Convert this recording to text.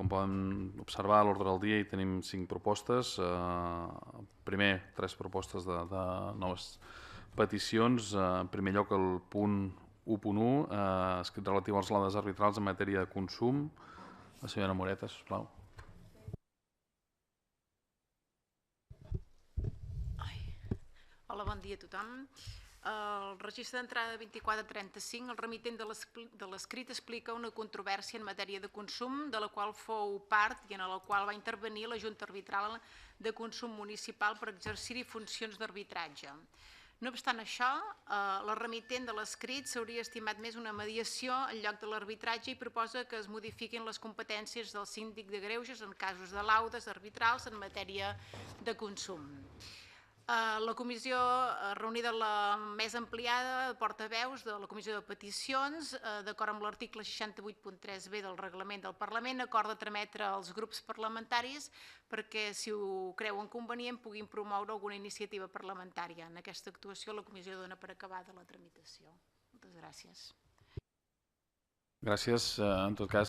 Com poden observar, a l'ordre del dia hi tenim 5 propostes. Primer, 3 propostes de noves peticions. En primer lloc, el punt 1.1, escrit relatiu als laudes arbitrals en matèria de consum. La senyora Moreta, sisplau. Hola, bon dia a tothom. El registre d'entrada 2435, el remitent de l'escrit explica una controvèrsia en matèria de consum de la qual fou part i en la qual va intervenir la Junta Arbitral de Consum Municipal per exercir-hi funcions d'arbitratge. No obstant això, la remitent de l'escrit s'hauria estimat més una mediació en lloc de l'arbitratge i proposa que es modifiquin les competències del síndic de greuges en casos de laudes arbitrals en matèria de consum. La comissió reunida la més ampliada de portaveus de la Comissió de Peticions, d'acord amb l'article 68.3b del Reglament del Parlament, acorda trametre als grups parlamentaris perquè, si ho creuen convenient, puguin promoure alguna iniciativa parlamentària. En aquesta actuació la comissió dona per acabada la tramitació. Moltes gràcies. Gràcies. En tot cas,